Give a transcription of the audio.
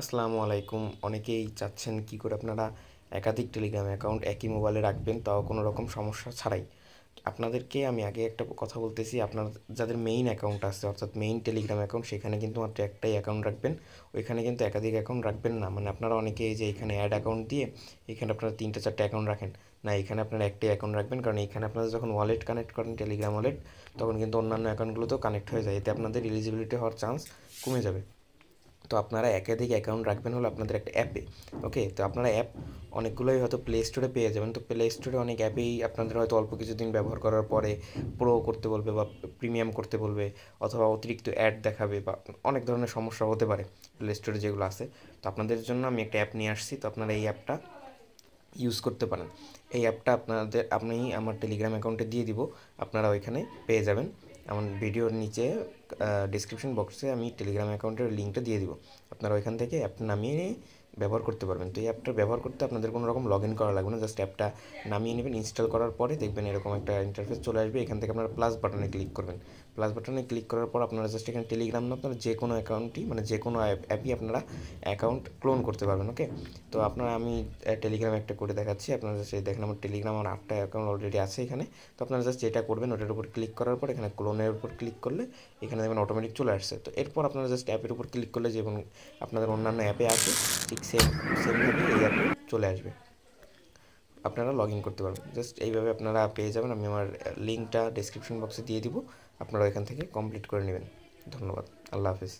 আসসালামু আলাইকুম। অনেকেই চাচ্ছেন কি করে আপনারা একাধিক টেলিগ্রাম অ্যাকাউন্ট একই মোবাইলে রাখবেন, তাও কোনো রকম সমস্যা ছাড়াই। আপনাদেরকে আমি আগে একটা কথা বলতেছি, আপনার যাদের মেইন অ্যাকাউন্ট আছে অর্থাৎ মেইন টেলিগ্রাম অ্যাকাউন্ট, সেখানে কিন্তু মাত্র একটাই অ্যাকাউন্ট রাখবেন। ওইখানে কিন্তু একাধিক অ্যাকাউন্ট রাখবেন না। মানে আপনারা অনেকে এই যে এখানে অ্যাড অ্যাকাউন্ট দিয়ে এখানে আপনারা 3-4টা অ্যাকাউন্ট রাখেন। না, এখানে আপনারা একটাই অ্যাকাউন্ট রাখবেন, কারণ এখানে আপনারা যখন ওয়ালেট কানেক্ট করেন টেলিগ্রাম ওয়ালেট, তখন কিন্তু অন্যান্য অ্যাকাউন্টগুলোতেও কানেক্ট হয়ে যায়। এতে আপনাদের এলিজিবিলিটি হওয়ার চান্স কমে যাবে। তো আপনারা একাধিক অ্যাকাউন্ট রাখবেন হলো আপনাদের একটা অ্যাপে। ওকে, তো আপনারা অ্যাপ অনেকগুলোই হয়তো প্লে স্টোরে পেয়ে যাবেন। তো প্লে স্টোরে অনেক অ্যাপেই আপনাদের হয়তো অল্প কিছুদিন ব্যবহার করার পরে প্রো করতে বলবে বা প্রিমিয়াম করতে বলবে, অথবা অতিরিক্ত অ্যাড দেখাবে বা অনেক ধরনের সমস্যা হতে পারে প্লে স্টোরে যেগুলো আছে। তো আপনাদের জন্য আমি একটা অ্যাপ নিয়ে আসছি, তো আপনারা এই অ্যাপটা ইউজ করতে পারেন। এই অ্যাপটা আমি আমার টেলিগ্রাম অ্যাকাউন্টে দিয়ে দিব, আপনারা ওইখানে পেয়ে যাবেন। আমার ভিডিওর নিচে ডিসক্রিপশন বক্সে আমি টেলিগ্রাম অ্যাকাউন্টের লিঙ্কটা দিয়ে দিব। আপনারা ওইখান থেকে অ্যাপটা নামিয়ে নিয়ে ব্যবহার করতে পারবেন। তো এই অ্যাপটা ব্যবহার করতে আপনাদের কোনো রকম লগ ইন করা লাগবে না। জাস্ট অ্যাপটা নামিয়ে নেবেন, ইনস্টল করার পরে দেখবেন এরকম একটা ইন্টারফেস চলে আসবে। এখান থেকে আপনারা প্লাস বাটনে ক্লিক করবেন। প্লাস বাটনে ক্লিক করার পর আপনারা জাস্ট এখানে টেলিগ্রাম না, আপনারা যে কোনো অ্যাকাউন্টই মানে যে কোনো অ্যাপই আপনারা অ্যাকাউন্ট ক্লোন করতে পারবেন। ওকে, তো আমি টেলিগ্রাম একটা করে দেখাচ্ছি। আপনারা জাস্ট দেখেন আমার টেলিগ্রাম আমার 8টা অ্যাকাউন্ট অলরেডি আছে এখানে। তো আপনারা জাস্ট যেটা করবেন ওটার উপর ক্লিক করার পর এখানে ক্লোনের উপর ক্লিক করলে এখানে দেখবেন অটোমেটিক চলে আসছে। তো এরপর আপনারা জাস্ট অ্যাপের উপর ক্লিক করলে যেমন আপনাদের অন্যান্য অ্যাপে আসে, ঠিক সেমভাবেই এই অ্যাপে চলে আসবে। আপনারা লগ ইন করতে পারবেন। জাস্ট এইভাবে আপনারা পেয়ে যাবেন। আমি আমার লিঙ্কটা ডিসক্রিপশন বক্সে দিয়ে দিব, আপনারা এখান থেকে কমপ্লিট করে নেবেন। ধন্যবাদ। আল্লাহ হাফিজ।